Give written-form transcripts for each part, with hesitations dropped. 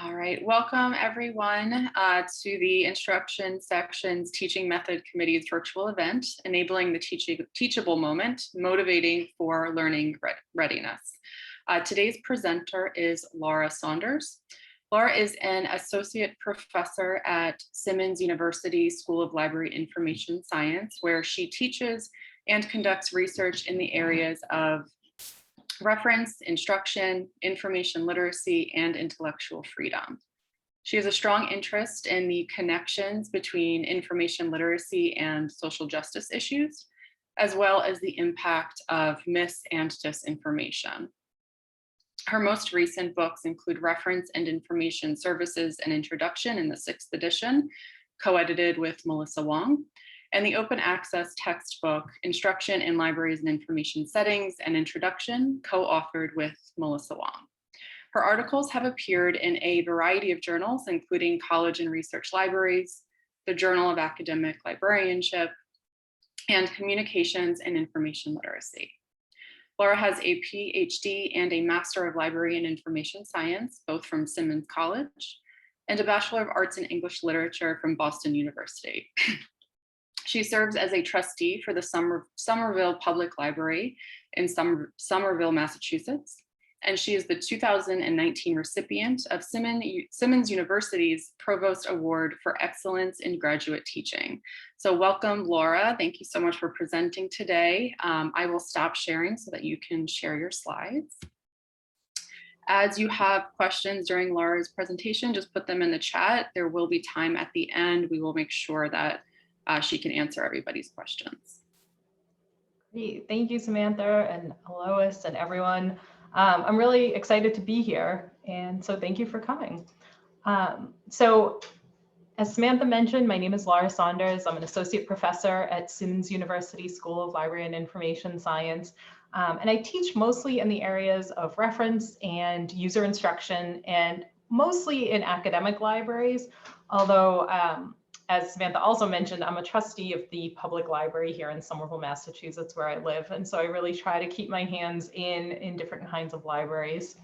All right, welcome everyone to the Instruction Section's Teaching Method Committee's virtual event, Enabling the Teachable Moment, Motivating for Learning Readiness. Today's presenter is Laura Saunders. Laura is an associate professor at Simmons University School of Library Information Science, where she teaches and conducts research in the areas of reference, instruction, information literacy, and intellectual freedom. She has a strong interest in the connections between information literacy and social justice issues, as well as the impact of mis- and disinformation. Her most recent books include Reference and Information Services, an Introduction in the 6th edition, co-edited with Melissa Wong, and the open access textbook, Instruction in Libraries and Information Settings, an Introduction, co-authored with Melissa Wong. Her articles have appeared in a variety of journals, including College and Research Libraries, the Journal of Academic Librarianship, and Communications and Information Literacy. Laura has a PhD and a Master of Library and Information Science, both from Simmons College, and a Bachelor of Arts in English Literature from Boston University. She serves as a trustee for the Somerville Public Library in Somerville, Massachusetts, and she is the 2019 recipient of Simmons University's Provost Award for Excellence in Graduate Teaching. So welcome, Laura. Thank you so much for presenting today. I will stop sharing so that you can share your slides. As you have questions during Laura's presentation, just put them in the chat. There will be time at the end. We will make sure that she can answer everybody's questions. Great. Thank you, Samantha and Lois and everyone. I'm really excited to be here, and so thank you for coming. So as Samantha mentioned, my name is Laura Saunders. I'm an associate professor at Simmons University School of Library and Information Science, and I teach mostly in the areas of reference and user instruction, and mostly in academic libraries, although as Samantha also mentioned, I'm a trustee of the public library here in Somerville, Massachusetts, where I live. And so I really try to keep my hands in different kinds of libraries.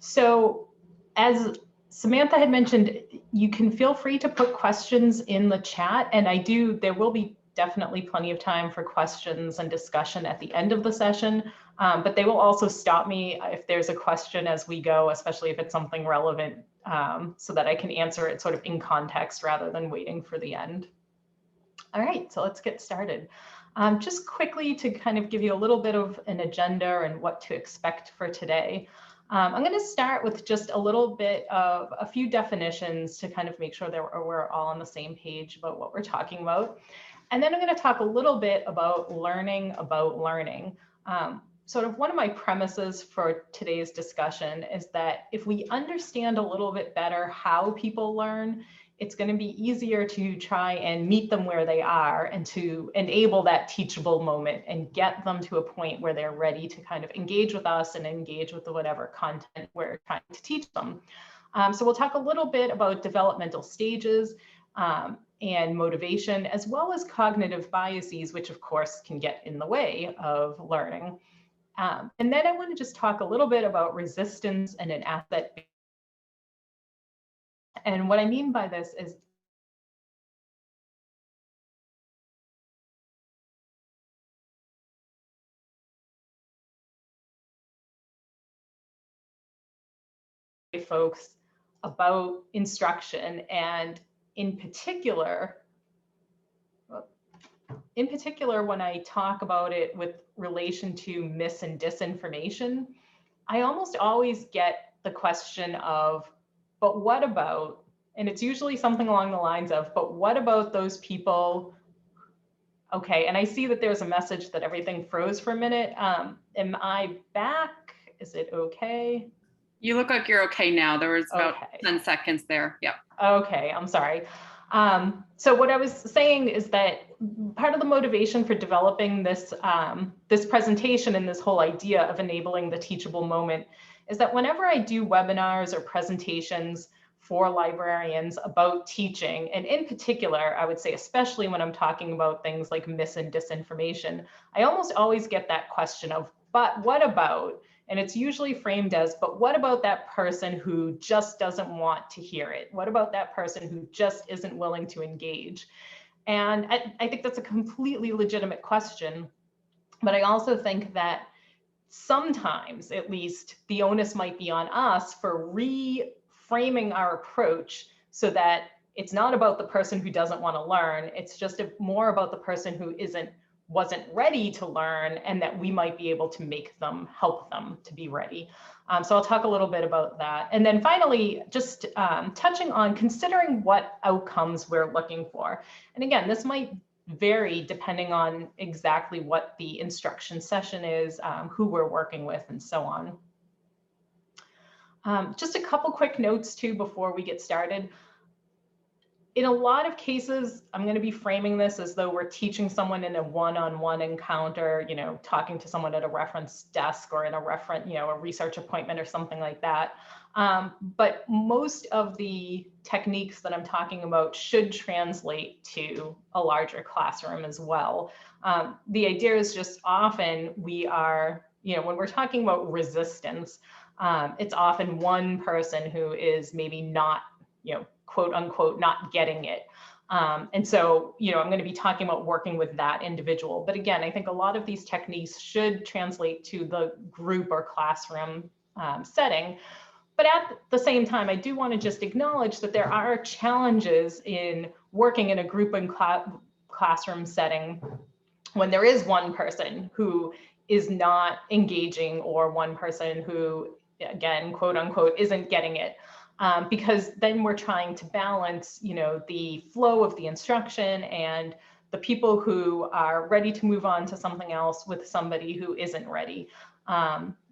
So as Samantha had mentioned, you can feel free to put questions in the chat. And there will be definitely plenty of time for questions and discussion at the end of the session. But they will also stop me if there's a question as we go, especially if it's something relevant, so that I can answer it sort of in context rather than waiting for the end. All right, so let's get started. Just quickly to kind of give you a little bit of an agenda and what to expect for today. I'm going to start with just a little bit of a few definitions to kind of make sure that we're all on the same page about what we're talking about. And then I'm going to talk a little bit about learning. Sort of one of my premises for today's discussion is that if we understand a little bit better how people learn, it's going to be easier to try and meet them where they are and to enable that teachable moment and get them to a point where they're ready to kind of engage with us and engage with whatever content we're trying to teach them. So we'll talk a little bit about developmental stages and motivation, as well as cognitive biases, which of course can get in the way of learning. And then I want to just talk a little bit about resistance and an asset. And what I mean by this is folks about instruction, and in particular, when I talk about it with relation to mis- and disinformation, I almost always get the question of, but what about, and it's usually something along the lines of, but what about those people? Okay, and I see that there's a message that everything froze for a minute. Am I back? Is it okay? You look like you're okay now. There was about 10 seconds there. Yep. Okay, I'm sorry. So what I was saying is that part of the motivation for developing this, this presentation and this whole idea of enabling the teachable moment is that whenever I do webinars or presentations for librarians about teaching, and in particular, I would say, especially when I'm talking about things like mis- and disinformation, I almost always get that question of, but what about? And it's usually framed as, but what about that person who just doesn't want to hear it? What about that person who just isn't willing to engage? And I think that's a completely legitimate question. But I also think that sometimes, at least, the onus might be on us for reframing our approach so that it's not about the person who doesn't want to learn. It's just more about the person who wasn't ready to learn, and that we might be able to help them to be ready. So I'll talk a little bit about that. And then finally, just touching on considering what outcomes we're looking for. And again, this might vary depending on exactly what the instruction session is, who we're working with, and so on. Just a couple quick notes too before we get started. In a lot of cases, I'm going to be framing this as though we're teaching someone in a one-on-one encounter, talking to someone at a reference desk or in a a research appointment or something like that. But most of the techniques that I'm talking about should translate to a larger classroom as well. The idea is just often we are, when we're talking about resistance, it's often one person who is maybe not, quote unquote, not getting it. And so, I'm going to be talking about working with that individual. But again, I think a lot of these techniques should translate to the group or classroom setting. But at the same time, I do want to just acknowledge that there are challenges in working in a group and classroom setting when there is one person who is not engaging or one person who, again, quote unquote, isn't getting it. Because then we're trying to balance, the flow of the instruction and the people who are ready to move on to something else with somebody who isn't ready.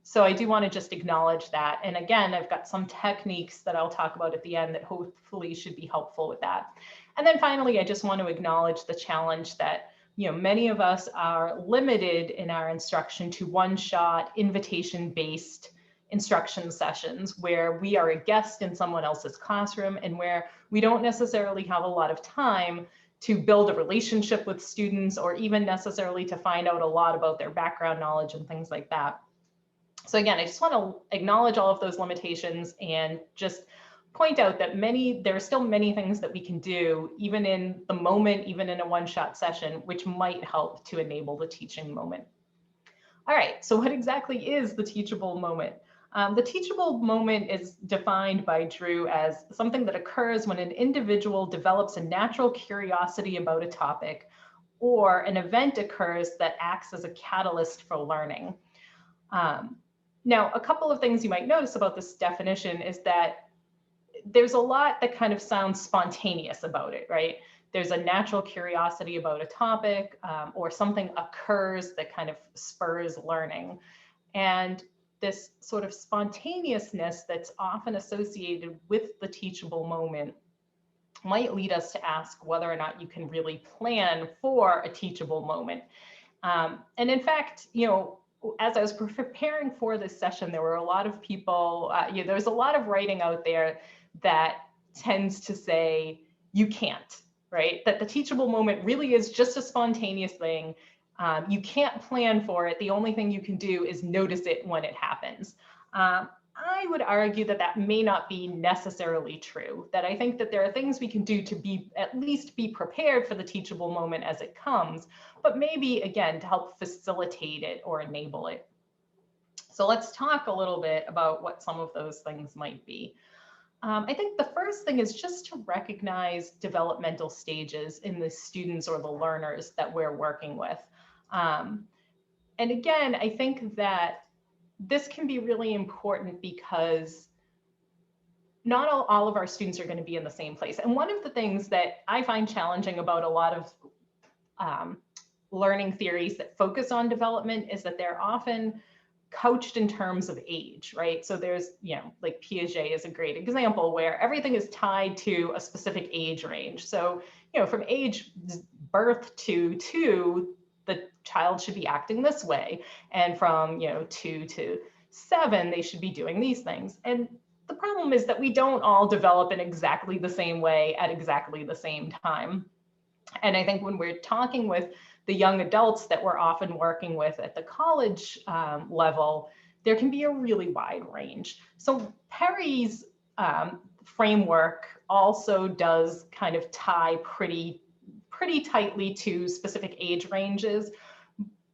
So I do want to just acknowledge that. And again, I've got some techniques that I'll talk about at the end that hopefully should be helpful with that. And then finally, I just want to acknowledge the challenge that, many of us are limited in our instruction to one-shot, invitation-based instruction sessions where we are a guest in someone else's classroom and where we don't necessarily have a lot of time to build a relationship with students or even necessarily to find out a lot about their background knowledge and things like that. So again, I just want to acknowledge all of those limitations and just point out that there are still many things that we can do, even in the moment, even in a one-shot session, which might help to enable the teaching moment. All right, so what exactly is the teachable moment? The teachable moment is defined by Drew as something that occurs when an individual develops a natural curiosity about a topic, or an event occurs that acts as a catalyst for learning. Now, a couple of things you might notice about this definition is that there's a lot that kind of sounds spontaneous about it, right? There's a natural curiosity about a topic, or something occurs that kind of spurs learning. And this sort of spontaneousness that's often associated with the teachable moment might lead us to ask whether or not you can really plan for a teachable moment. And in fact, as I was preparing for this session, there were a lot of people, there's a lot of writing out there that tends to say you can't, right? That the teachable moment really is just a spontaneous thing. You can't plan for it. The only thing you can do is notice it when it happens. I would argue that that may not be necessarily true, that I think that there are things we can do to at least be prepared for the teachable moment as it comes, but maybe, again, to help facilitate it or enable it. So let's talk a little bit about what some of those things might be. I think the first thing is just to recognize developmental stages in the students or the learners that we're working with. And again, I think that this can be really important because not all of our students are going to be in the same place. And one of the things that I find challenging about a lot of learning theories that focus on development is that they're often couched in terms of age, right? So there's, like Piaget is a great example where everything is tied to a specific age range. So, from age birth to 2, the child should be acting this way. And from, 2 to 7, they should be doing these things. And the problem is that we don't all develop in exactly the same way at exactly the same time. And I think when we're talking with the young adults that we're often working with at the college level, there can be a really wide range. So Perry's framework also does kind of tie pretty tightly to specific age ranges.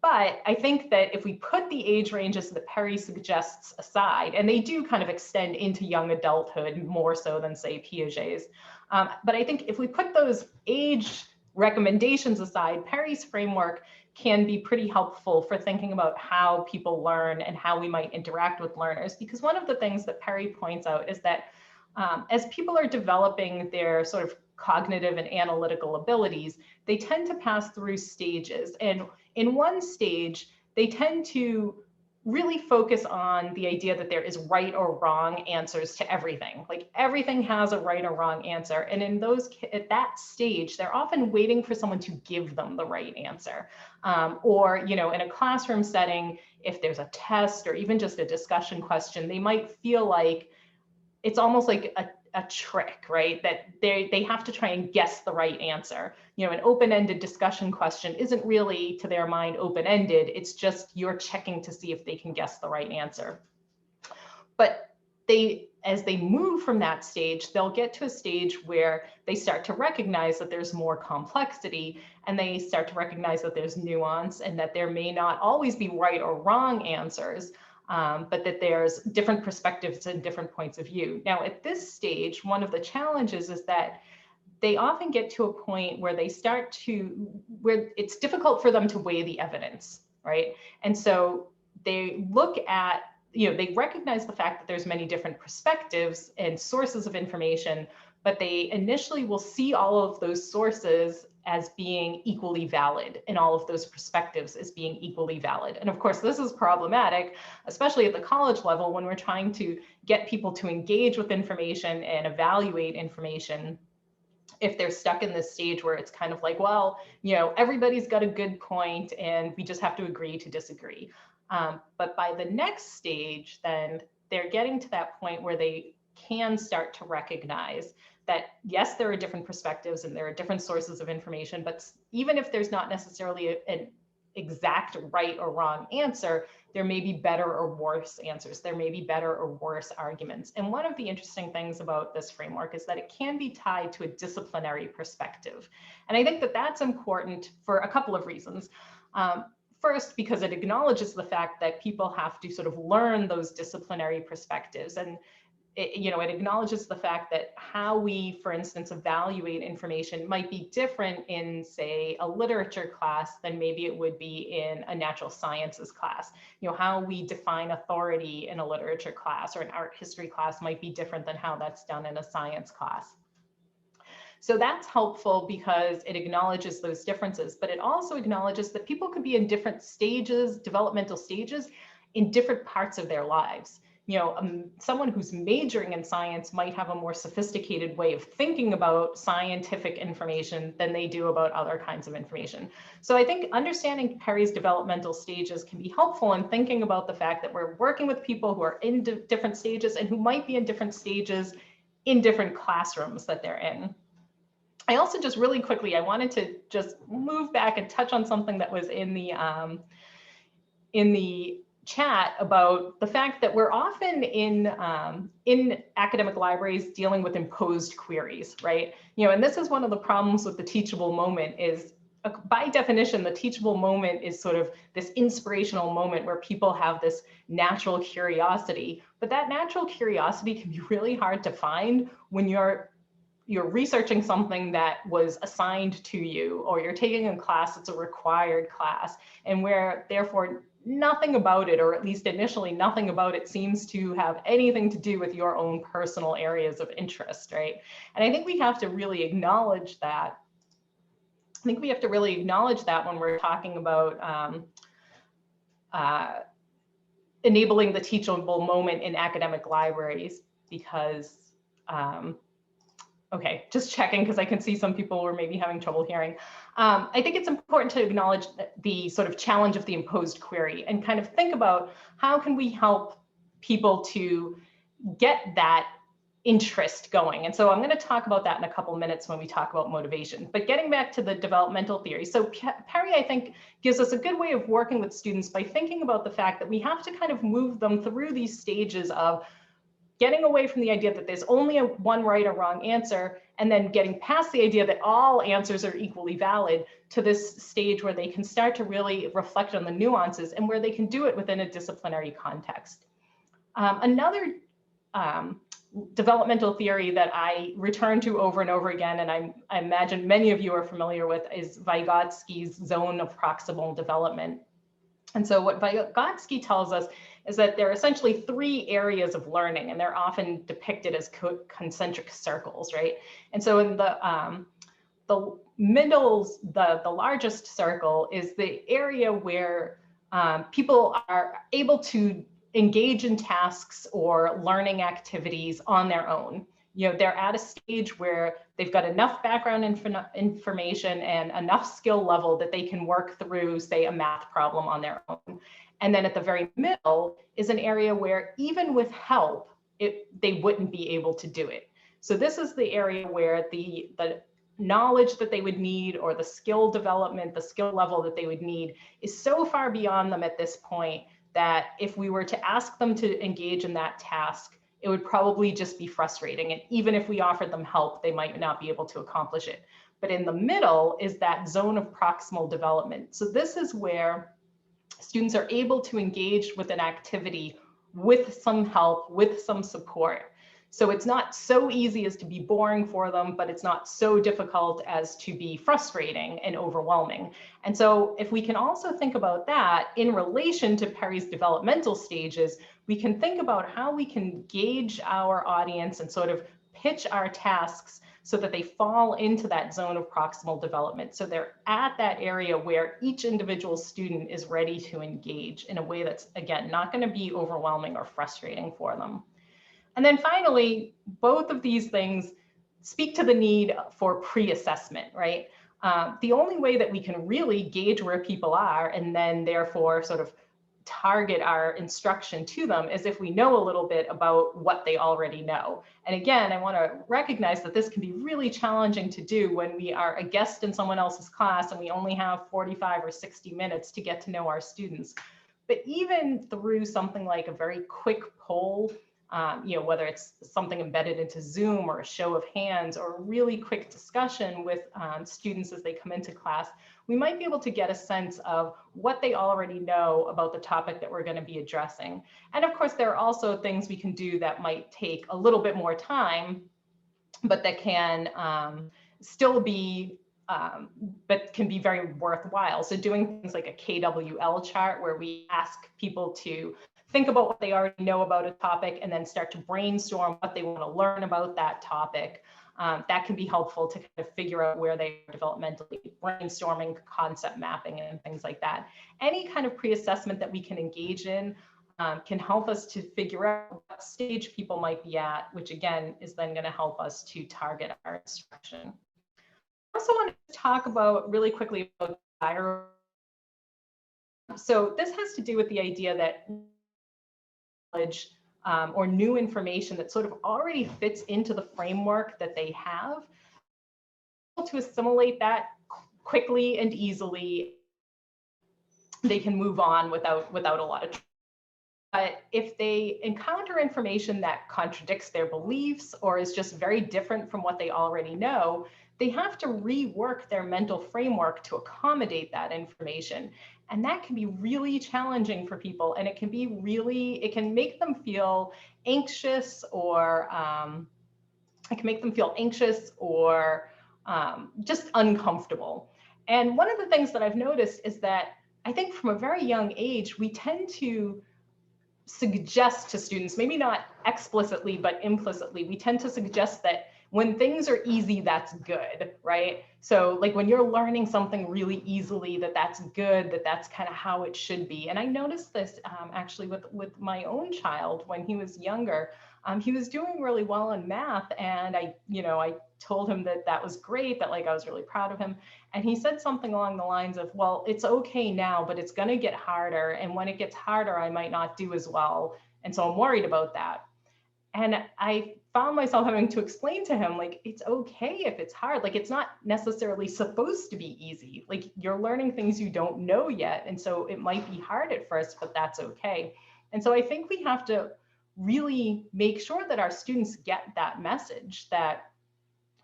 But I think that if we put the age ranges that Perry suggests aside, and they do kind of extend into young adulthood more so than, say, Piaget's, but I think if we put those age recommendations aside, Perry's framework can be pretty helpful for thinking about how people learn and how we might interact with learners. Because one of the things that Perry points out is that as people are developing their sort of cognitive and analytical abilities, they tend to pass through stages. And in one stage, they tend to really focus on the idea that there is right or wrong answers to everything. Like everything has a right or wrong answer. And in those, at that stage, they're often waiting for someone to give them the right answer. Or, you know, in a classroom setting, if there's a test or even just a discussion question, they might feel like it's almost like a trick, right? That they have to try and guess the right answer. You know, an open-ended discussion question isn't really, to their mind, open-ended. It's just you're checking to see if they can guess the right answer. But as they move from that stage, they'll get to a stage where they start to recognize that there's more complexity, and they start to recognize that there's nuance and that there may not always be right or wrong answers. But that there's different perspectives and different points of view. Now, at this stage, one of the challenges is that they often get to a point where where it's difficult for them to weigh the evidence, right? And so they look at, you know, they recognize the fact that there's many different perspectives and sources of information, but they initially will see all of those sources as being equally valid and all of those perspectives as being equally valid. And of course, this is problematic, especially at the college level when we're trying to get people to engage with information and evaluate information. If they're stuck in this stage where it's kind of like, well, you know, everybody's got a good point and we just have to agree to disagree. But by the next stage, then they're getting to that point where they can start to recognize that, yes, there are different perspectives and there are different sources of information, but even if there's not necessarily an exact right or wrong answer, there may be better or worse answers. There may be better or worse arguments. And one of the interesting things about this framework is that it can be tied to a disciplinary perspective. And I think that that's important for a couple of reasons. First, because it acknowledges the fact that people have to sort of learn those disciplinary perspectives. And it acknowledges the fact that how we, for instance, evaluate information might be different in, say, a literature class than maybe it would be in a natural sciences class. You know, how we define authority in a literature class or an art history class might be different than how that's done in a science class. So that's helpful because it acknowledges those differences, but it also acknowledges that people could be in different stages, developmental stages, in different parts of their lives. You know, someone who's majoring in science might have a more sophisticated way of thinking about scientific information than they do about other kinds of information. So I think understanding Perry's developmental stages can be helpful in thinking about the fact that we're working with people who are in different stages and who might be in different stages in different classrooms that they're in. I also just really quickly, I wanted to just move back and touch on something that was in the chat about the fact that we're often in academic libraries dealing with imposed queries, right? You know, and this is one of the problems with the teachable moment is, by definition, the teachable moment is sort of this inspirational moment where people have this natural curiosity, but that natural curiosity can be really hard to find when you're researching something that was assigned to you, or you're taking a class that's a required class, and where therefore nothing about it, or at least initially nothing about it, seems to have anything to do with your own personal areas of interest, right? And I think we have to really acknowledge that. I think we have to really acknowledge that when we're talking about enabling the teachable moment in academic libraries, because okay, just checking because I can see some people were maybe having trouble hearing. I think it's important to acknowledge the sort of challenge of the imposed query and kind of think about how can we help people to get that interest going. And so I'm going to talk about that in a couple minutes when we talk about motivation. But getting back to the developmental theory. So Perry, I think, gives us a good way of working with students by thinking about the fact that we have to kind of move them through these stages of getting away from the idea that there's only one right or wrong answer, and then getting past the idea that all answers are equally valid to this stage where they can start to really reflect on the nuances and where they can do it within a disciplinary context. Another developmental theory that I return to over and over again, and I imagine many of you are familiar with, is Vygotsky's zone of proximal development. And so what Vygotsky tells us is that there are essentially 3 areas of learning, and they're often depicted as concentric circles, right? And so in the middle, the largest circle is the area where people are able to engage in tasks or learning activities on their own. You know, they're at a stage where they've got enough background information and enough skill level that they can work through, say, a math problem on their own. And then at the very middle is an area where even with help, they wouldn't be able to do it. So this is the area where the knowledge that they would need, or the skill development, the skill level that they would need, is so far beyond them at this point that if we were to ask them to engage in that task, it would probably just be frustrating. And even if we offered them help, they might not be able to accomplish it. But in the middle is that zone of proximal development. So this is where students are able to engage with an activity with some help, with some support. So it's not so easy as to be boring for them, but it's not so difficult as to be frustrating and overwhelming. And so if we can also think about that in relation to Perry's developmental stages, we can think about how we can gauge our audience and sort of pitch our tasks so that they fall into that zone of proximal development. So they're at that area where each individual student is ready to engage in a way that's, again, not going to be overwhelming or frustrating for them. And then finally, both of these things speak to the need for pre-assessment, right? The only way that we can really gauge where people are and then therefore sort of target our instruction to them is if we know a little bit about what they already know. And again, I want to recognize that this can be really challenging to do when we are a guest in someone else's class and we only have 45 or 60 minutes to get to know our students. But even through something like a very quick poll, you know, whether it's something embedded into Zoom or a show of hands or a really quick discussion with students as they come into class, we might be able to get a sense of what they already know about the topic that we're going to be addressing. And of course, there are also things we can do that might take a little bit more time, but that can still be but can be very worthwhile. So doing things like a KWL chart where we ask people to think about what they already know about a topic and then start to brainstorm what they want to learn about that topic. That can be helpful to kind of figure out where they are developmentally, brainstorming, concept mapping, and things like that. Any kind of pre-assessment that we can engage in can help us to figure out what stage people might be at, which again is then going to help us to target our instruction. I also want to talk about really quickly about hierarchy. So this has to do with the idea that knowledge or new information that sort of already fits into the framework that they have, to assimilate that quickly and easily, they can move on without a lot of trouble. But if they encounter information that contradicts their beliefs or is just very different from what they already know, they have to rework their mental framework to accommodate that information. And that can be really challenging for people. And it can make them feel anxious or just uncomfortable. And one of the things that I've noticed is that I think from a very young age, we tend to suggest to students, maybe not explicitly, but implicitly, we tend to suggest that when things are easy, that's good, right? So like when you're learning something really easily, that's good, that's kind of how it should be. And I noticed this actually with my own child when he was younger. He was doing really well in math, and I told him that was great, that like I was really proud of him. And he said something along the lines of, well, it's okay now, but it's going to get harder. And when it gets harder, I might not do as well. And so I'm worried about that. And I found myself having to explain to him, like, it's okay if it's hard. Like, it's not necessarily supposed to be easy. Like, you're learning things you don't know yet. And so it might be hard at first, but that's okay. And so I think we have to really make sure that our students get that message, that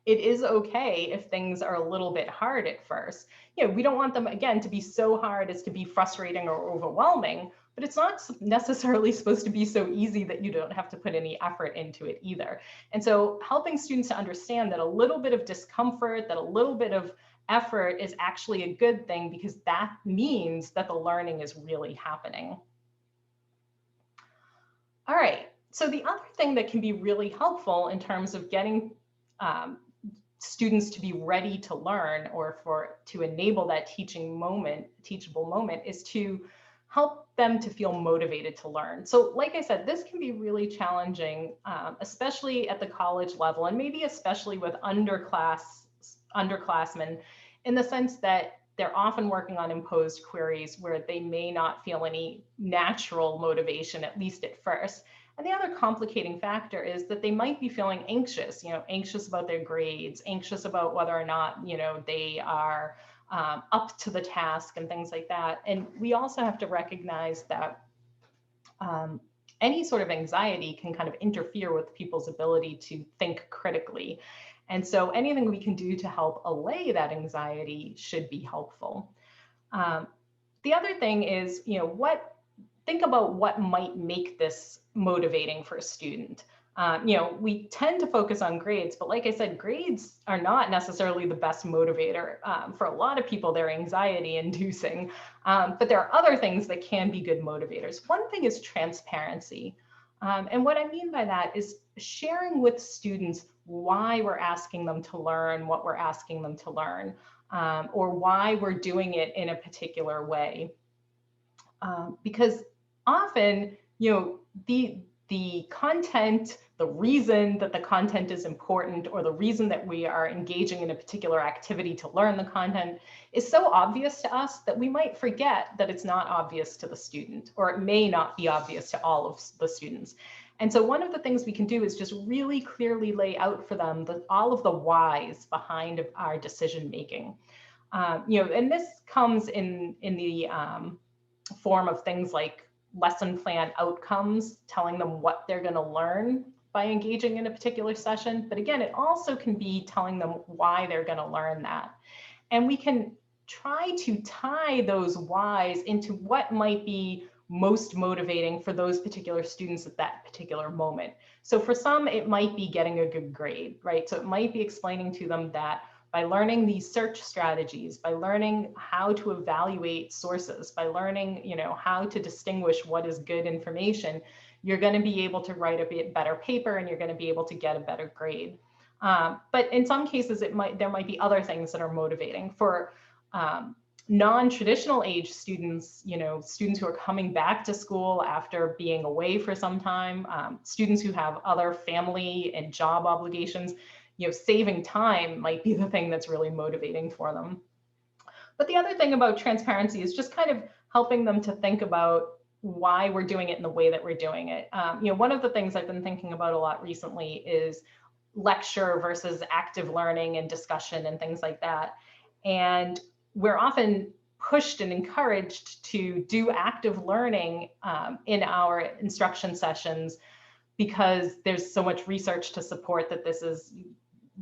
it is okay if things are a little bit hard at first. You know, we don't want them, again, to be so hard as to be frustrating or overwhelming, but it's not necessarily supposed to be so easy that you don't have to put any effort into it either. And so helping students to understand that a little bit of discomfort, that a little bit of effort is actually a good thing, because that means that the learning is really happening. All right, so the other thing that can be really helpful in terms of getting students to be ready to learn, or to enable that teachable moment, is to help them to feel motivated to learn. So like I said, this can be really challenging, especially at the college level, and maybe especially with underclassmen, in the sense that they're often working on imposed queries where they may not feel any natural motivation, at least at first. And the other complicating factor is that they might be feeling anxious, anxious about their grades, anxious about whether or not, they are up to the task and things like that. And we also have to recognize that any sort of anxiety can kind of interfere with people's ability to think critically. And so anything we can do to help allay that anxiety should be helpful. The other thing is, think about what might make this motivating for a student. We tend to focus on grades, but like I said, grades are not necessarily the best motivator. For a lot of people, they're anxiety inducing, but there are other things that can be good motivators. One thing is transparency. And what I mean by that is sharing with students why we're asking them to learn what we're asking them to learn, or why we're doing it in a particular way. Because often, the content, the reason that the content is important, or the reason that we are engaging in a particular activity to learn the content, is so obvious to us that we might forget that it's not obvious to the student, or it may not be obvious to all of the students. And so one of the things we can do is just really clearly lay out for them all of the whys behind our decision making. And this comes in the form of things like lesson plan outcomes, telling them what they're going to learn by engaging in a particular session. But again, it also can be telling them why they're going to learn that. And we can try to tie those whys into what might be most motivating for those particular students at that particular moment. So for some, it might be getting a good grade, right? So it might be explaining to them that by learning these search strategies, by learning how to evaluate sources, by learning, how to distinguish what is good information, you're going to be able to write a better paper, and you're going to be able to get a better grade. But in some cases, there might be other things that are motivating. For non-traditional age students, students who are coming back to school after being away for some time, students who have other family and job obligations, saving time might be the thing that's really motivating for them. But the other thing about transparency is just kind of helping them to think about why we're doing it in the way that we're doing it. One of the things I've been thinking about a lot recently is lecture versus active learning and discussion and things like that. And we're often pushed and encouraged to do active learning in our instruction sessions, because there's so much research to support that this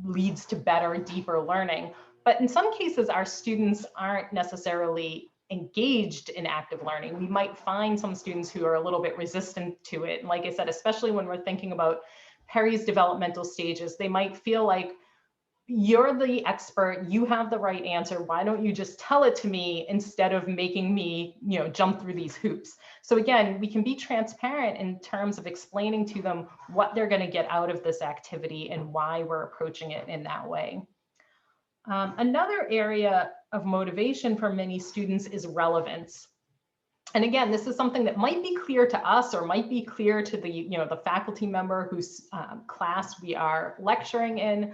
leads to better, deeper learning. But in some cases, our students aren't necessarily engaged in active learning. We might find some students who are a little bit resistant to it. And like I said, especially when we're thinking about Perry's developmental stages, they might feel like, you're the expert, you have the right answer, why don't you just tell it to me instead of making me, jump through these hoops? So again, we can be transparent in terms of explaining to them what they're going to get out of this activity and why we're approaching it in that way. Another area of motivation for many students is relevance. And again, this is something that might be clear to us, or might be clear to the, the faculty member whose class we are lecturing in,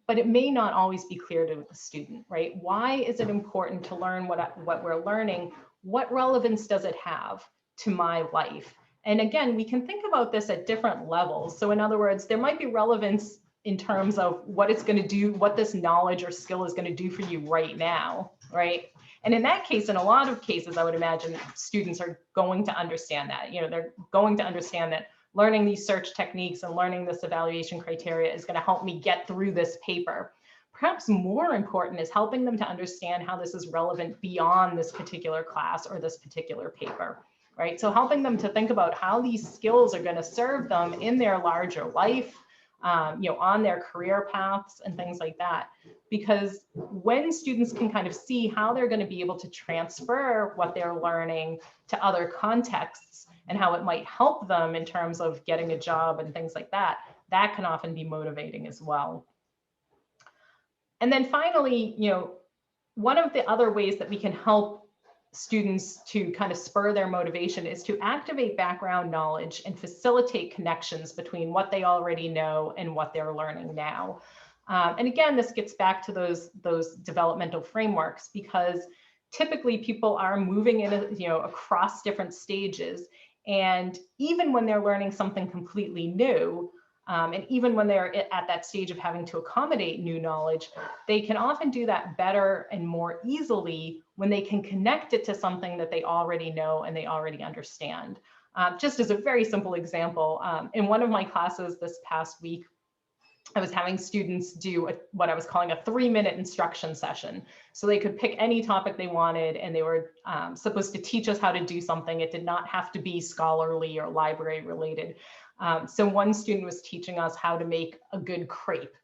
but it may not always be clear to the student, right? Why is it important to learn what we're learning? What relevance does it have to my life? And again, we can think about this at different levels. So in other words, there might be relevance in terms of what it's going to do, what this knowledge or skill is going to do for you right now, right? And in that case, in a lot of cases, I would imagine students are going to understand that. They're going to understand that learning these search techniques and learning this evaluation criteria is going to help me get through this paper. Perhaps more important is helping them to understand how this is relevant beyond this particular class or this particular paper, right? So helping them to think about how these skills are going to serve them in their larger life, on their career paths and things like that. Because when students can kind of see how they're going to be able to transfer what they're learning to other contexts and how it might help them in terms of getting a job and things like that, that can often be motivating as well. And then finally, one of the other ways that we can help students to kind of spur their motivation is to activate background knowledge and facilitate connections between what they already know and what they're learning now. And again, this gets back to those developmental frameworks, because typically people are moving in, across different stages. And even when they're learning something completely new, and even when they're at that stage of having to accommodate new knowledge, they can often do that better and more easily when they can connect it to something that they already know and they already understand. Just as a very simple example, in one of my classes this past week, I was having students do what I was calling a 3-minute instruction session. So they could pick any topic they wanted, and they were supposed to teach us how to do something. It did not have to be scholarly or library related. So one student was teaching us how to make a good crepe.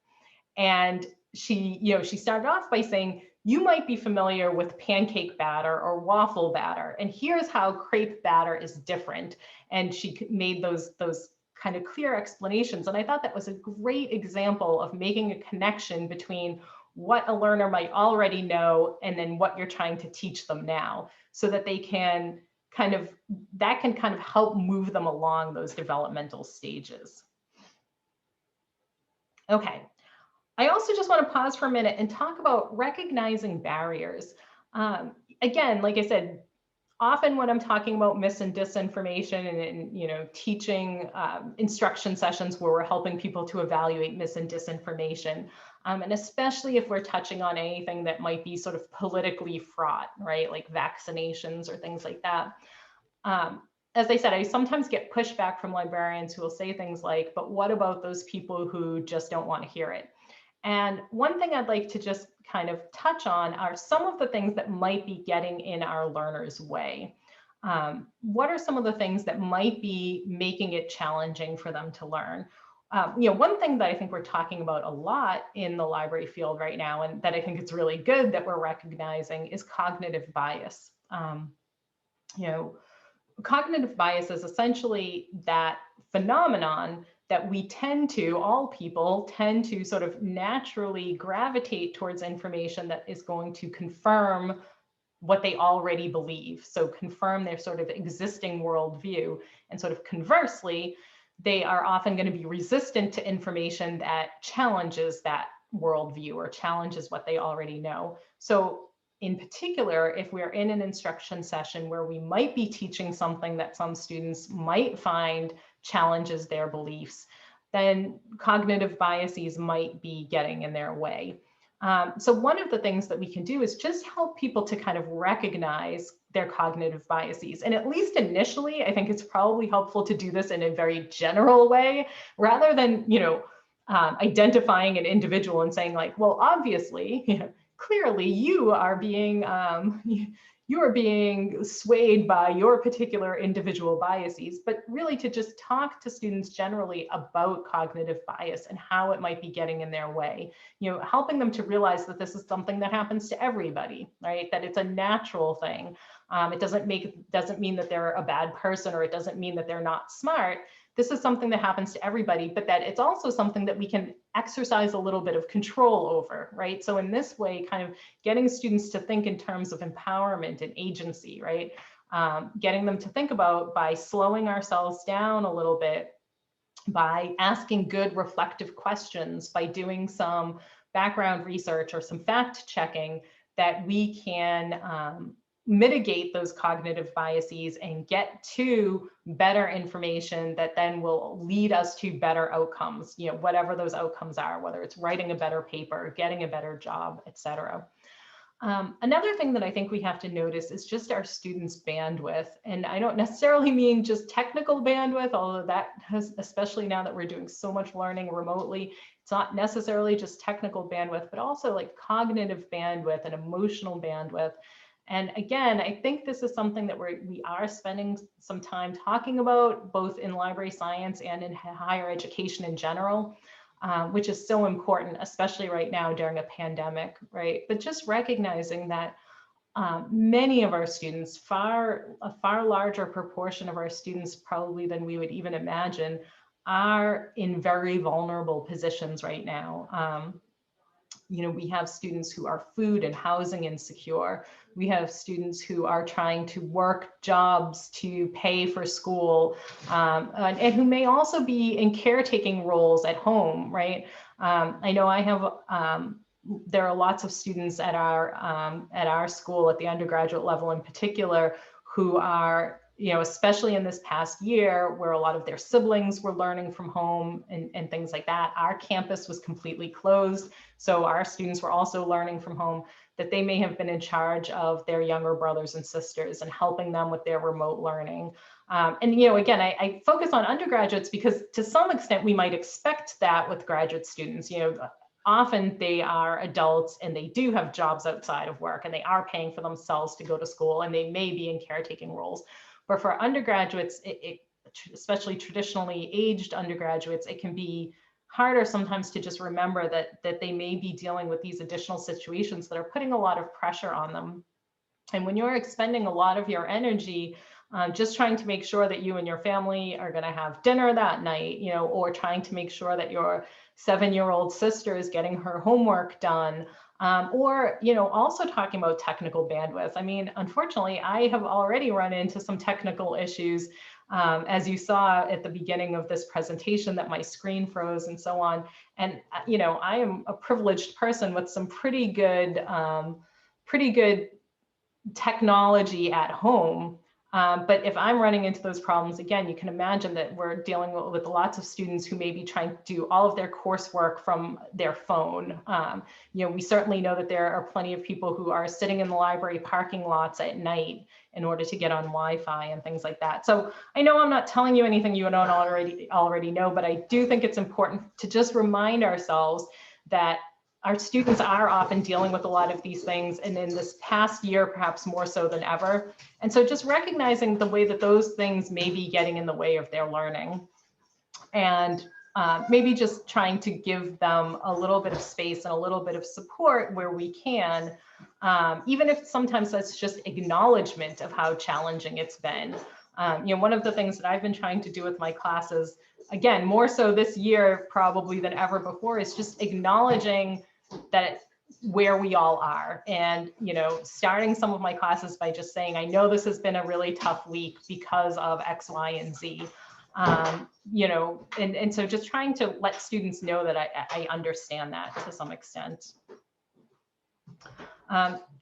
And she started off by saying, you might be familiar with pancake batter or waffle batter, and here's how crepe batter is different. And she made those kind of clear explanations. And I thought that was a great example of making a connection between what a learner might already know and then what you're trying to teach them now, so that they can kind of help move them along those developmental stages. Okay. I also just want to pause for a minute and talk about recognizing barriers. Again, like I said, often when I'm talking about mis and disinformation and teaching instruction sessions where we're helping people to evaluate mis and disinformation, and especially if we're touching on anything that might be sort of politically fraught, right, like vaccinations or things like that. As I said, I sometimes get pushback from librarians who will say things like, but what about those people who just don't want to hear it? And one thing I'd like to just kind of touch on are some of the things that might be getting in our learners' way. What are some of the things that might be making it challenging for them to learn? One thing that I think we're talking about a lot in the library field right now, and that I think it's really good that we're recognizing, is cognitive bias. Cognitive bias is essentially that phenomenon that we all people tend to sort of naturally gravitate towards information that is going to confirm what they already believe. So confirm their sort of existing worldview. And sort of conversely, they are often going to be resistant to information that challenges that worldview or challenges what they already know. So in particular, if we're in an instruction session where we might be teaching something that some students might find challenges their beliefs, then cognitive biases might be getting in their way. So one of the things that we can do is just help people to kind of recognize their cognitive biases. And at least initially, I think it's probably helpful to do this in a very general way, rather than, identifying an individual and saying like, well, obviously, clearly you are being swayed by your particular individual biases, but really to just talk to students generally about cognitive bias and how it might be getting in their way, helping them to realize that this is something that happens to everybody, right? That it's a natural thing. It doesn't mean that they're a bad person, or it doesn't mean that they're not smart. This is something that happens to everybody, but that it's also something that we can exercise a little bit of control over, right? So in this way, kind of getting students to think in terms of empowerment and agency, right? Getting them to think about, by slowing ourselves down a little bit, by asking good reflective questions, by doing some background research or some fact checking, that we can mitigate those cognitive biases and get to better information that then will lead us to better outcomes, you know, whatever those outcomes are, whether it's writing a better paper, getting a better job, etc. Another thing that I think we have to notice is just our students' bandwidth. And I don't necessarily mean just technical bandwidth, although that has, especially now that we're doing so much learning remotely, it's not necessarily just technical bandwidth, but also like cognitive bandwidth and emotional bandwidth. And again, I think this is something that we are spending some time talking about, both in library science and in higher education in general. Which is so important, especially right now during a pandemic, right? But just recognizing that many of our students, a far larger proportion of our students probably than we would even imagine, are in very vulnerable positions right now. You know, we have students who are food and housing insecure. We have students who are trying to work jobs to pay for school, and who may also be in caretaking roles at home, right? I know I have, there are lots of students at our school at the undergraduate level in particular who are, you know, especially in this past year where a lot of their siblings were learning from home and things like that. Our campus was completely closed. So our students were also learning from home, that they may have been in charge of their younger brothers and sisters and helping them with their remote learning. And, you know, again, I focus on undergraduates because to some extent we might expect that with graduate students. You know, often they are adults and they do have jobs outside of work and they are paying for themselves to go to school and they may be in caretaking roles. But for undergraduates, especially traditionally aged undergraduates, it can be harder sometimes to just remember that they may be dealing with these additional situations that are putting a lot of pressure on them. And when you're expending a lot of your energy just trying to make sure that you and your family are going to have dinner that night, you know, or trying to make sure that your 7-year-old sister is getting her homework done, or, you know, also talking about technical bandwidth. I mean, unfortunately, I have already run into some technical issues, as you saw at the beginning of this presentation, that my screen froze and so on. And, you know, I am a privileged person with some pretty good technology at home. But if I'm running into those problems, again, you can imagine that we're dealing with lots of students who may be trying to do all of their coursework from their phone. You know, we certainly know that there are plenty of people who are sitting in the library parking lots at night in order to get on Wi-Fi and things like that. So I know I'm not telling you anything you don't already know, but I do think it's important to just remind ourselves that our students are often dealing with a lot of these things, and in this past year, perhaps more so than ever. And so just recognizing the way that those things may be getting in the way of their learning, and maybe just trying to give them a little bit of space and a little bit of support where we can, even if sometimes that's just acknowledgement of how challenging it's been. You know, one of the things that I've been trying to do with my classes, again, more so this year probably than ever before, is just acknowledging that where we all are, and, you know, starting some of my classes by just saying, I know this has been a really tough week because of X, Y, and Z. You know, and so just trying to let students know that I understand that to some extent.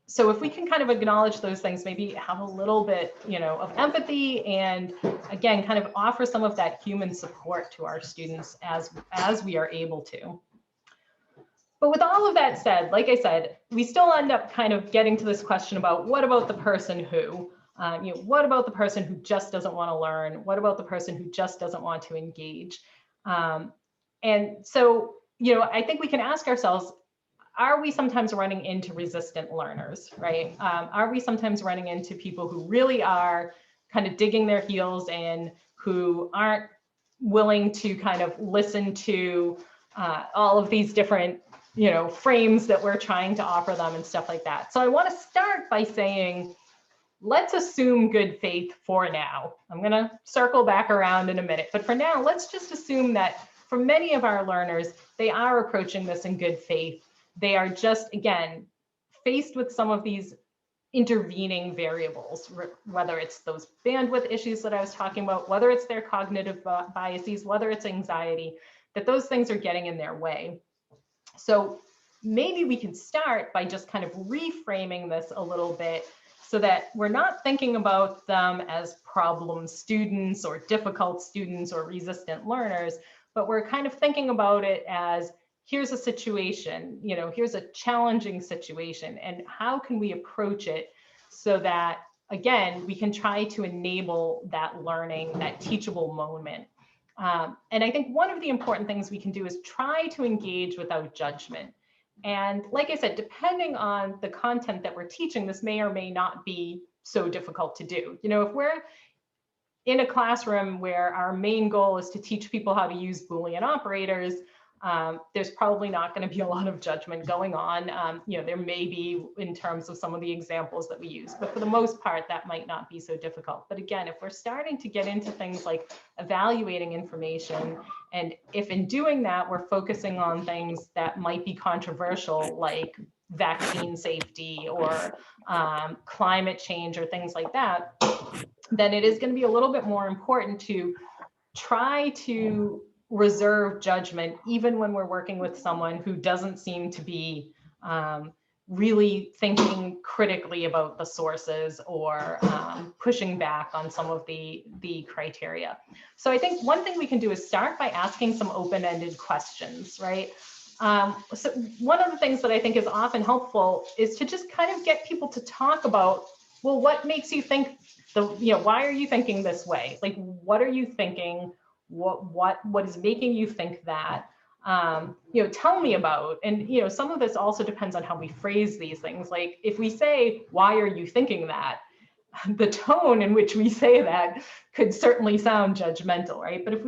So if we can kind of acknowledge those things, maybe have a little bit, you know, of empathy, and again, kind of offer some of that human support to our students as we are able to. But with all of that said, like I said, we still end up kind of getting to this question about what about the person who, you know, what about the person who just doesn't want to learn? What about the person who just doesn't want to engage? And so, you know, I think we can ask ourselves, are we sometimes running into resistant learners, right? Are we sometimes running into people who really are kind of digging their heels in, who aren't willing to kind of listen to all of these different, you know, frames that we're trying to offer them and stuff like that? So I want to start by saying, let's assume good faith for now. I'm going to circle back around in a minute, but for now, let's just assume that for many of our learners, they are approaching this in good faith. They are just, again, faced with some of these intervening variables, whether it's those bandwidth issues that I was talking about, whether it's their cognitive biases, whether it's anxiety, that those things are getting in their way. So maybe we can start by just kind of reframing this a little bit so that we're not thinking about them as problem students or difficult students or resistant learners, but we're kind of thinking about it as, here's a situation, here's a challenging situation, and how can we approach it so that, again, we can try to enable that learning, that teachable moment. And I think one of the important things we can do is try to engage without judgment. And like I said, depending on the content that we're teaching, this may or may not be so difficult to do. If we're in a classroom where our main goal is to teach people how to use Boolean operators, there's probably not going to be a lot of judgment going on. There may be in terms of some of the examples that we use, but for the most part, that might not be so difficult. But again, if we're starting to get into things like evaluating information, and if in doing that, we're focusing on things that might be controversial, like vaccine safety or climate change or things like that, then it is going to be a little bit more important to try to reserve judgment, even when we're working with someone who doesn't seem to be really thinking critically about the sources or pushing back on some of the criteria. So I think one thing we can do is start by asking some open-ended questions, right? So one of the things that I think is often helpful is to just kind of get people to talk about, well, what makes you think why are you thinking this way? Like, what are you thinking? What is making you think that? Tell me about. And some of this also depends on how we phrase these things. Like, if we say, why are you thinking that? The tone in which we say that could certainly sound judgmental, right? But if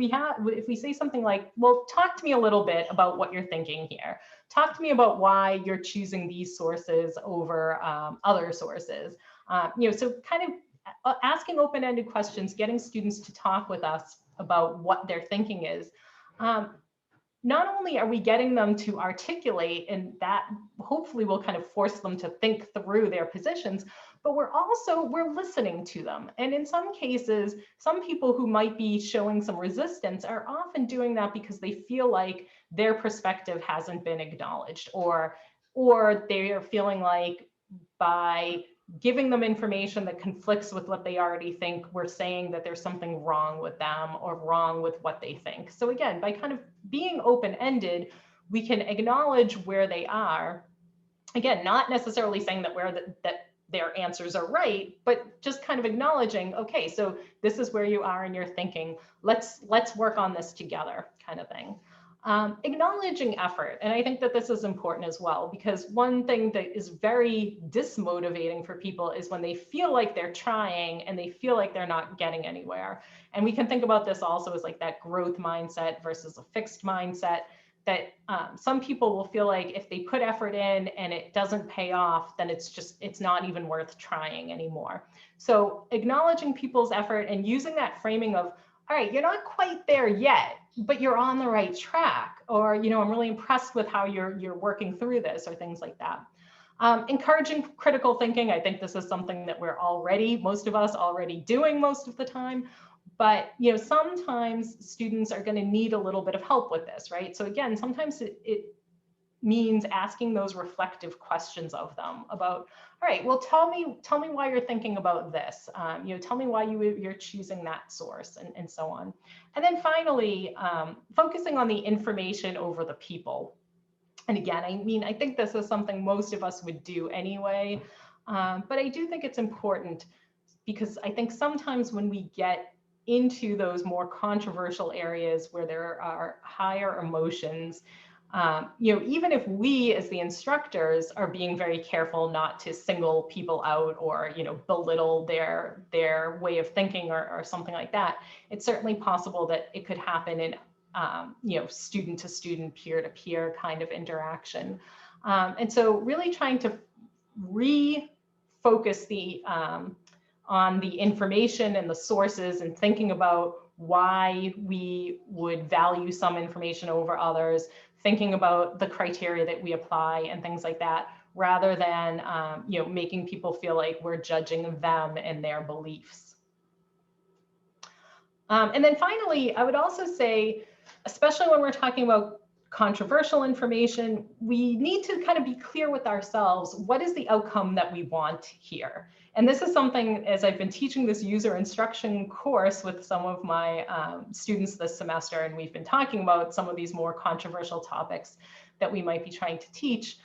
we say something like, well, talk to me a little bit about what you're thinking here. Talk to me about why you're choosing these sources over other sources. So kind of asking open-ended questions, getting students to talk with us about what their thinking is. Not only are we getting them to articulate, and that hopefully will kind of force them to think through their positions, but we're listening to them. And in some cases, some people who might be showing some resistance are often doing that because they feel like their perspective hasn't been acknowledged, or they are feeling like by giving them information that conflicts with what they already think, we're saying that there's something wrong with them or wrong with what they think. So again, by kind of being open-ended, we can acknowledge where they are. Again, not necessarily saying that that their answers are right, but just kind of acknowledging, okay, so this is where you are in your thinking. Let's work on this together, kind of thing. Acknowledging effort. And I think that this is important as well, because one thing that is very dismotivating for people is when they feel like they're trying and they feel like they're not getting anywhere. And we can think about this also as like that growth mindset versus a fixed mindset, that some people will feel like if they put effort in and it doesn't pay off, then it's not even worth trying anymore. So acknowledging people's effort and using that framing of, all right, you're not quite there yet, but you're on the right track, or, I'm really impressed with how you're working through this, or things like that. Encouraging critical thinking. I think this is something that most of us already doing most of the time, but, sometimes students are going to need a little bit of help with this, right? So again, sometimes it means asking those reflective questions of them about, all right, well, tell me why you're thinking about this. Tell me why you're choosing that source, and so on. And then finally, focusing on the information over the people. And again, I think this is something most of us would do anyway, but I do think it's important, because I think sometimes when we get into those more controversial areas where there are higher emotions, even if we as the instructors are being very careful not to single people out or, belittle their way of thinking or something like that, it's certainly possible that it could happen in, student to student, peer to peer kind of interaction. And so really trying to refocus on the information and the sources, and thinking about why we would value some information over others, thinking about the criteria that we apply and things like that, rather than making people feel like we're judging them and their beliefs. And then finally, I would also say, especially when we're talking about controversial information, we need to kind of be clear with ourselves, what is the outcome that we want here? And this is something, as I've been teaching this user instruction course with some of my students this semester, and we've been talking about some of these more controversial topics that we might be trying to teach,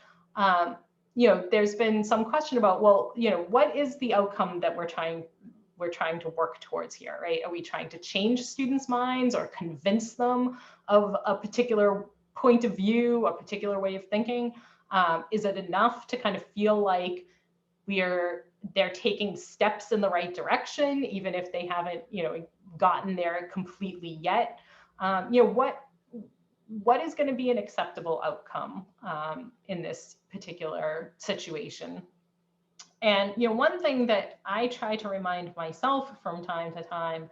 there's been some question about, well, what is the outcome that we're trying to work towards here, right? Are we trying to change students' minds or convince them of a particular point of view, a particular way of thinking? Is it enough to kind of feel like they're taking steps in the right direction, even if they haven't, gotten there completely yet? What is going to be an acceptable outcome in this particular situation? And one thing that I try to remind myself from time to time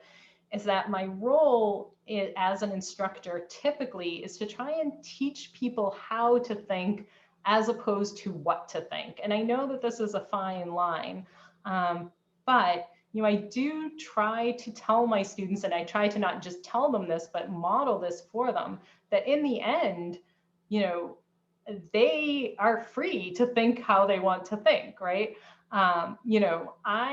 is that my role as an instructor typically is to try and teach people how to think as opposed to what to think. And I know that this is a fine line, but I do try to tell my students, and I try to not just tell them this, but model this for them, that in the end, they are free to think how they want to think, right? I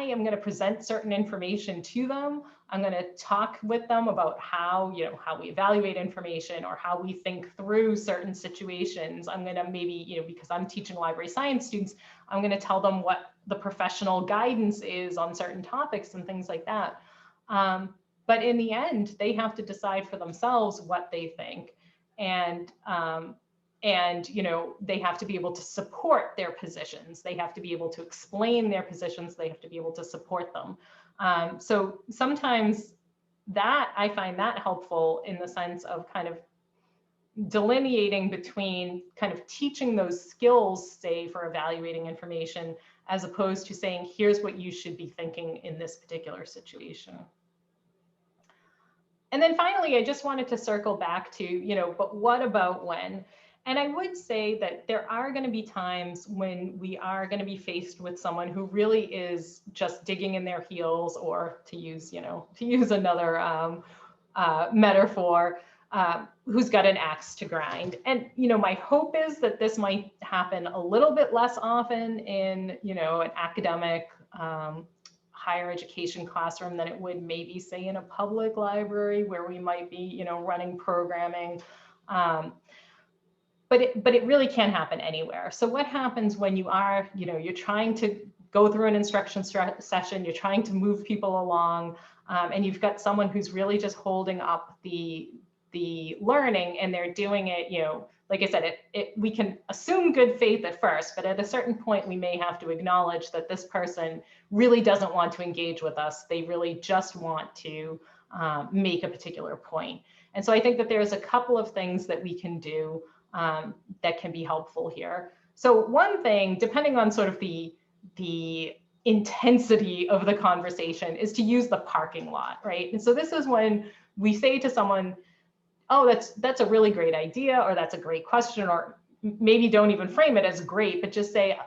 am going to present certain information to them. I'm going to talk with them about how we evaluate information or how we think through certain situations. I'm going to maybe, because I'm teaching library science students, I'm going to tell them what the professional guidance is on certain topics and things like that. But in the end, they have to decide for themselves what they think. And they have to be able to support their positions. They have to be able to explain their positions. They have to be able to support them. So sometimes I find that helpful in the sense of kind of delineating between kind of teaching those skills, say, for evaluating information, as opposed to saying, here's what you should be thinking in this particular situation. And then finally, I just wanted to circle back to, but what about when? And I would say that there are going to be times when we are going to be faced with someone who really is just digging in their heels, or to use another metaphor, who's got an axe to grind. And, my hope is that this might happen a little bit less often in, an academic higher education classroom than it would maybe say in a public library where we might be, running programming. But it really can happen anywhere. So what happens when you are, you're trying to go through an instruction session, you're trying to move people along, and you've got someone who's really just holding up the learning, and they're doing it, like I said, we can assume good faith at first, but at a certain point, we may have to acknowledge that this person really doesn't want to engage with us. They really just want to make a particular point. And so I think that there's a couple of things that we can do that can be helpful here. So one thing, depending on sort of the intensity of the conversation, is to use the parking lot, right? And so this is when we say to someone, oh, that's a really great idea, or that's a great question, or maybe don't even frame it as great, but just say,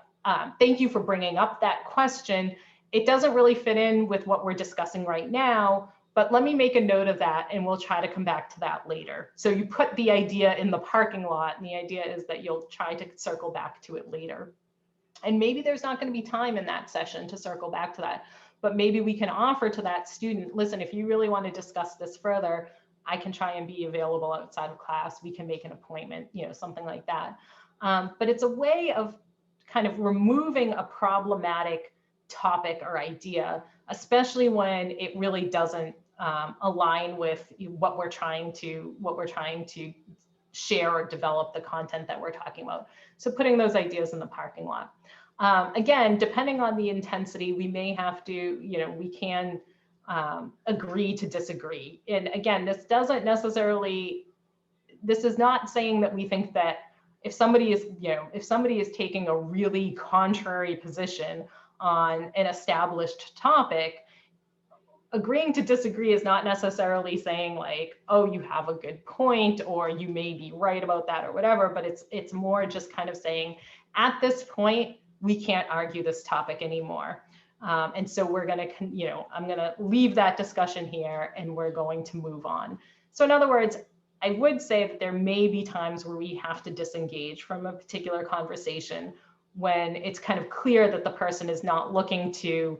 thank you for bringing up that question. It doesn't really fit in with what we're discussing right now, but let me make a note of that, and we'll try to come back to that later. So you put the idea in the parking lot, and the idea is that you'll try to circle back to it later. And maybe there's not going to be time in that session to circle back to that, but maybe we can offer to that student, listen, if you really want to discuss this further, I can try and be available outside of class. We can make an appointment, something like that. But it's a way of kind of removing a problematic topic or idea, especially when it really doesn't align with what we're trying to share or develop, the content that we're talking about. So putting those ideas in the parking lot. Again, depending on the intensity, we may have to, we can agree to disagree. And again, this is not saying that we think that if somebody is taking a really contrary position on an established topic, agreeing to disagree is not necessarily saying like, oh, you have a good point, or you may be right about that, or whatever, but it's more just kind of saying, at this point, we can't argue this topic anymore. And so we're going to, I'm going to leave that discussion here, and we're going to move on. So in other words, I would say that there may be times where we have to disengage from a particular conversation when it's kind of clear that the person is not looking to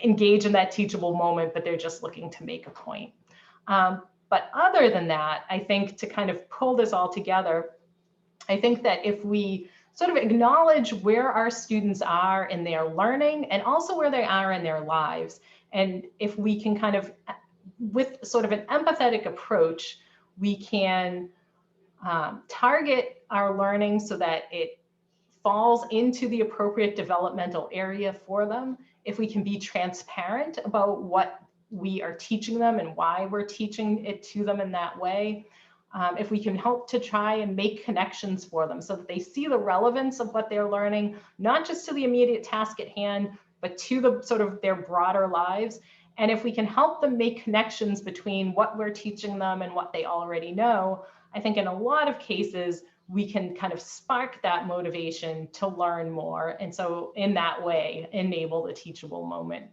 engage in that teachable moment, but they're just looking to make a point. But other than that, I think to kind of pull this all together, I think that if we sort of acknowledge where our students are in their learning and also where they are in their lives, and if we can kind of, with sort of an empathetic approach, we can target our learning so that it falls into the appropriate developmental area for them. If we can be transparent about what we are teaching them and why we're teaching it to them in that way, if we can help to try and make connections for them so that they see the relevance of what they're learning, not just to the immediate task at hand, but to the sort of their broader lives. And if we can help them make connections between what we're teaching them and what they already know, I think in a lot of cases, we can kind of spark that motivation to learn more. And so in that way, enable the teachable moment.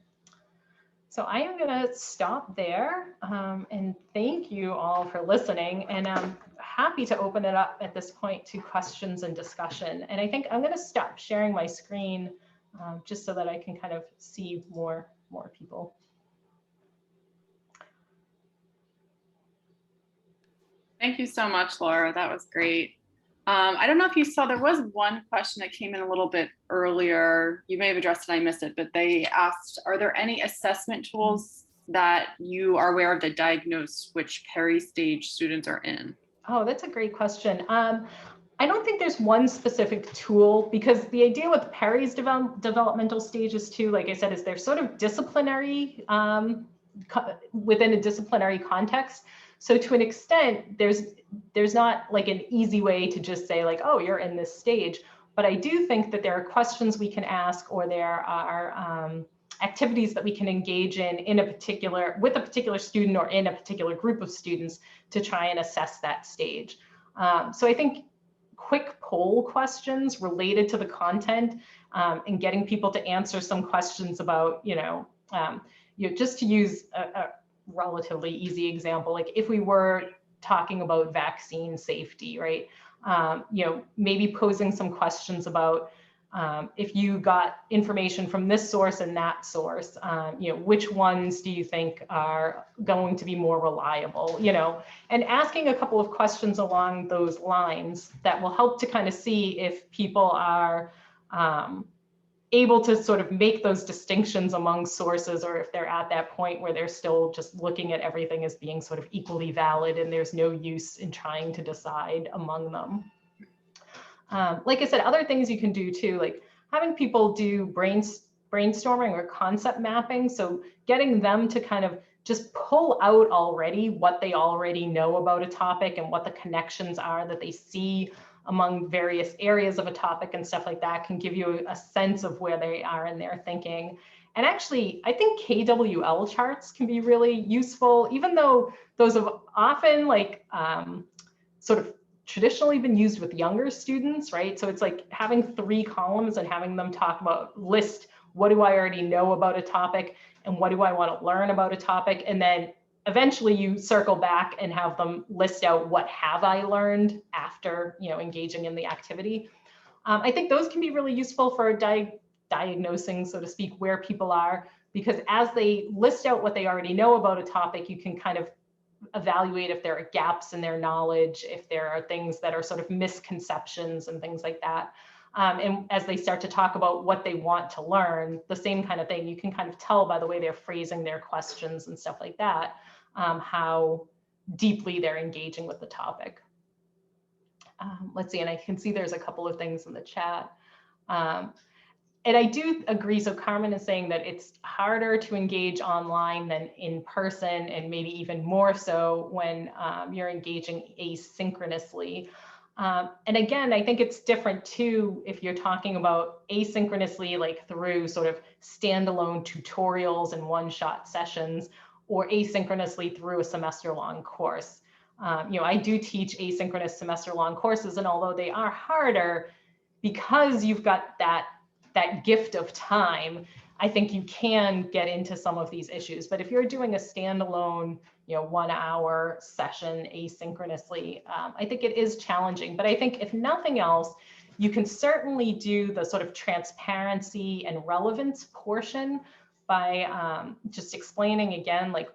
So I am going to stop there and thank you all for listening. And I'm happy to open it up at this point to questions and discussion. And I think I'm going to stop sharing my screen just so that I can kind of see more people. Thank you so much, Laura. That was great. I don't know if you saw, there was one question that came in a little bit earlier. You may have addressed it, I missed it, but they asked, are there any assessment tools that you are aware of that diagnose which peri-stage students are in? Oh, that's a great question. I don't think there's one specific tool, because the idea with Perry's developmental stages too, like I said, is they're sort of disciplinary within a disciplinary context. So to an extent, there's not like an easy way to just say like, oh, you're in this stage. But I do think that there are questions we can ask, or there are activities that we can engage in a particular, with a particular student or in a particular group of students to try and assess that stage. So I think quick poll questions related to the content and getting people to answer some questions about, just to use a relatively easy example, like if we were talking about vaccine safety, right? Maybe posing some questions about if you got information from this source and that source, which ones do you think are going to be more reliable, and asking a couple of questions along those lines that will help to kind of see if people are able to sort of make those distinctions among sources, or if they're at that point where they're still just looking at everything as being sort of equally valid and there's no use in trying to decide among them. Like I said, other things you can do too, like having people do brainstorming or concept mapping. So getting them to kind of just pull out already what they already know about a topic and what the connections are that they see among various areas of a topic and stuff like that can give you a sense of where they are in their thinking. And actually, I think KWL charts can be really useful, even though those have often sort of traditionally been used with younger students, right? So it's like having 3 columns and having them list what do I already know about a topic and what do I want to learn about a topic, and then eventually you circle back and have them list out what have I learned after engaging in the activity. I think those can be really useful for diagnosing, so to speak, where people are, because as they list out what they already know about a topic, you can kind of evaluate if there are gaps in their knowledge, if there are things that are sort of misconceptions and things like that. And as they start to talk about what they want to learn, the same kind of thing, you can kind of tell by the way they're phrasing their questions and stuff like that, how deeply they're engaging with the topic. Let's see, and I can see there's a couple of things in the chat. And I do agree. So Carmen is saying that it's harder to engage online than in person, and maybe even more so when you're engaging asynchronously. And again, I think it's different too if you're talking about asynchronously, like through sort of standalone tutorials and one-shot sessions, or asynchronously through a semester-long course. I do teach asynchronous semester-long courses, and although they are harder, because you've got that gift of time, I think you can get into some of these issues. But if you're doing a standalone, 1 hour session asynchronously, I think it is challenging. But I think if nothing else, you can certainly do the sort of transparency and relevance portion by just explaining again, like,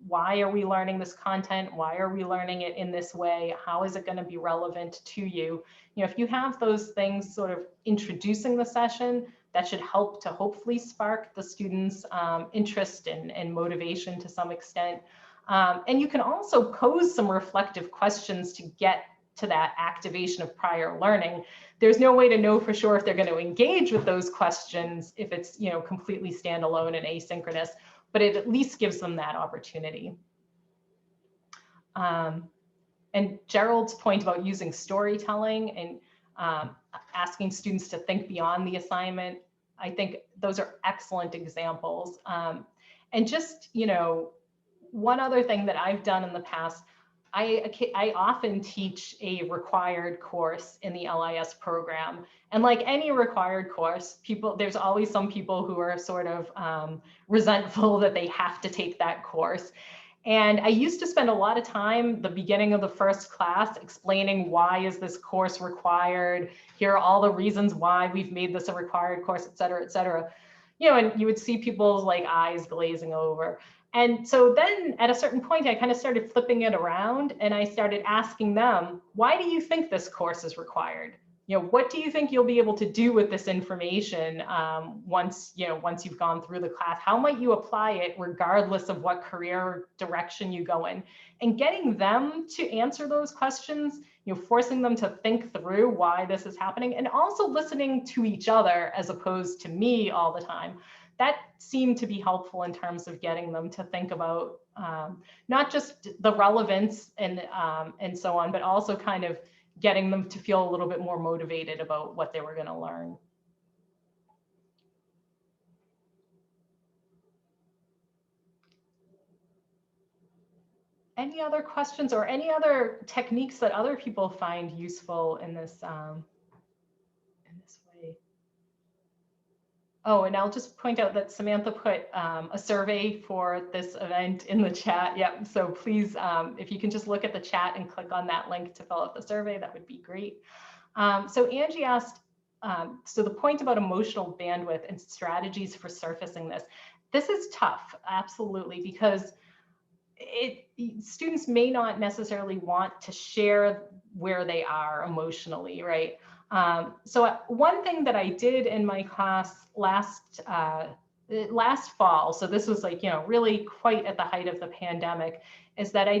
why are we learning this content? Why are we learning it in this way? How is it going to be relevant to you? If you have those things sort of introducing the session, that should help to hopefully spark the students' interest and motivation to some extent. And you can also pose some reflective questions to get to that activation of prior learning. There's no way to know for sure if they're going to engage with those questions if it's completely standalone and asynchronous, but it at least gives them that opportunity. And Gerald's point about using storytelling and asking students to think beyond the assignment, I think those are excellent examples. And just, one other thing that I've done in the past, I often teach a required course in the LIS program. And like any required course, there's always some people who are sort of resentful that they have to take that course. And I used to spend a lot of time the beginning of the first class explaining why is this course required? Here are all the reasons why we've made this a required course, et cetera, et cetera. And you would see people's like eyes glazing over. And so then at a certain point, I kind of started flipping it around and I started asking them, why do you think this course is required? What do you think you'll be able to do with this information once you've gone through the class? How might you apply it regardless of what career direction you go in? And getting them to answer those questions, forcing them to think through why this is happening, and also listening to each other as opposed to me all the time. That seemed to be helpful in terms of getting them to think about not just the relevance and so on, but also kind of getting them to feel a little bit more motivated about what they were going to learn. Any other questions or any other techniques that other people find useful in this way? Oh, and I'll just point out that Samantha put a survey for this event in the chat. Yep. So please, if you can just look at the chat and click on that link to fill out the survey, that would be great. So Angie asked, so the point about emotional bandwidth and strategies for surfacing this. This is tough, absolutely, because students may not necessarily want to share where they are emotionally, right? So one thing that I did in my class last fall, so this was like, really quite at the height of the pandemic, is that I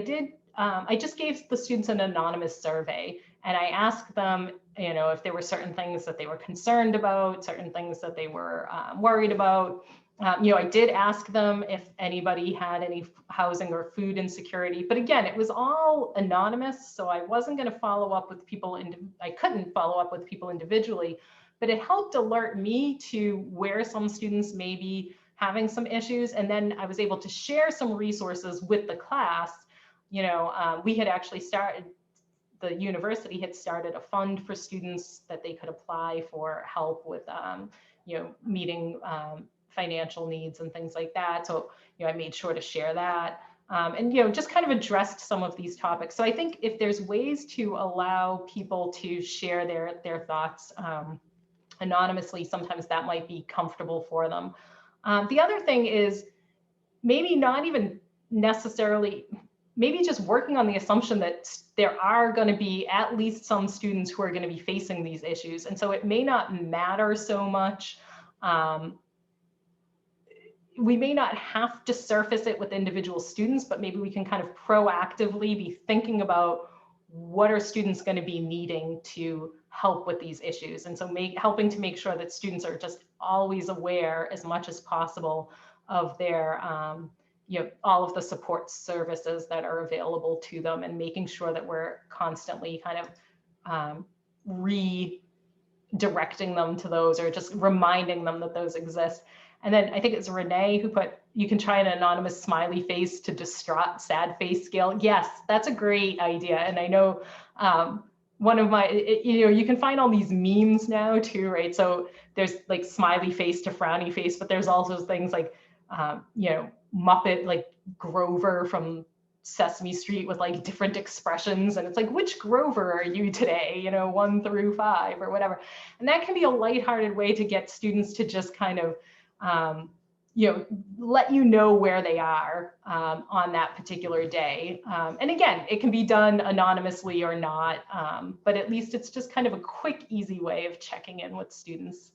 just gave the students an anonymous survey and I asked them, if there were certain things that they were concerned about, certain things that they were worried about. I did ask them if anybody had any housing or food insecurity, but again, it was all anonymous, so I wasn't going to follow up with people. I couldn't follow up with people individually, but it helped alert me to where some students may be having some issues, and then I was able to share some resources with the class. We had actually the university had started a fund for students that they could apply for help with, meeting financial needs and things like that. So, I made sure to share that and, just kind of addressed some of these topics. So I think if there's ways to allow people to share their thoughts anonymously, sometimes that might be comfortable for them. The other thing is maybe not even necessarily, maybe just working on the assumption that there are going to be at least some students who are going to be facing these issues. And so it may not matter so much. We may not have to surface it with individual students, but maybe we can kind of proactively be thinking about what are students going to be needing to help with these issues. And so helping to make sure that students are just always aware as much as possible of their, all of the support services that are available to them, and making sure that we're constantly kind of redirecting them to those, or just reminding them that those exist. And then I think it's Renee who put, you can try an anonymous smiley face to distraught sad face scale. Yes, that's a great idea. And I know one of my, you know, you can find all these memes now too, right? So there's like smiley face to frowny face, but there's also things like, you know, Muppet, like Grover from Sesame Street with like different expressions. And it's like, which Grover are you today? You know, 1 through 5 or whatever. And that can be a lighthearted way to get students to just kind of, you know, let you know where they are on that particular day. And again, it can be done anonymously or not, but at least it's just kind of a quick, easy way of checking in with students.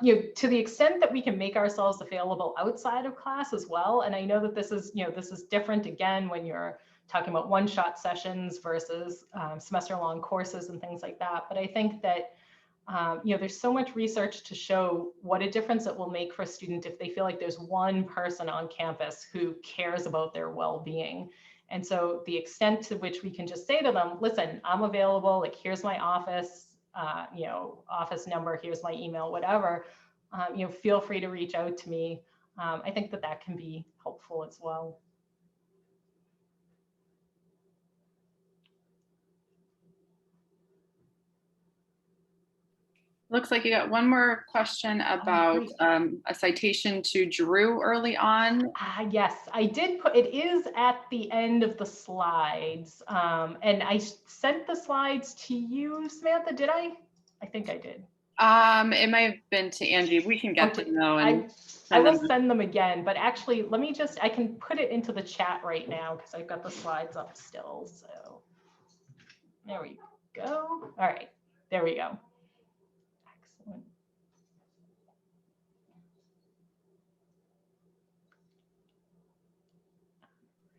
You know, to the extent that we can make ourselves available outside of class as well. And I know that this is, you know, this is different again when you're talking about one-shot sessions versus semester-long courses and things like that. But I think that you know, there's so much research to show what a difference it will make for a student if they feel like there's one person on campus who cares about their well-being. And so the extent to which we can just say to them, listen, I'm available, like here's my office, you know, office number, here's my email, whatever, you know, feel free to reach out to me. I think that that can be helpful as well. Looks like you got one more question about a citation to Drew early on. Yes, I did put, it is at the end of the slides. And I sent the slides to you, Samantha, did I? I think I did. It may have been to Angie. We can get to know. And I will send them again, but actually, let me just, I can put it into the chat right now because I've got the slides up still. So there we go. All right, there we go. Excellent.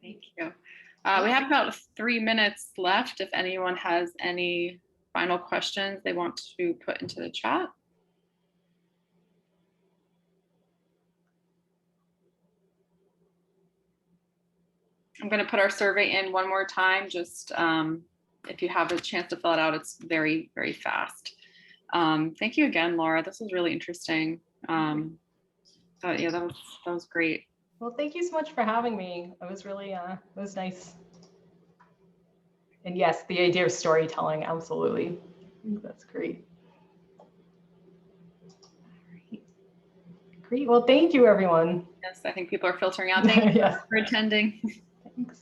Thank you. We have about 3 minutes left. If anyone has any final questions they want to put into the chat. I'm going to put our survey in one more time. Just if you have a chance to fill it out, it's very, very fast. Thank you again, Laura. This was really interesting. Yeah, that was great. Well, thank you so much for having me. It was really, it was nice. And yes, the idea of storytelling, absolutely. I think that's great. Great. Well, thank you, everyone. Yes, I think people are filtering out. Thank you for attending. Thanks.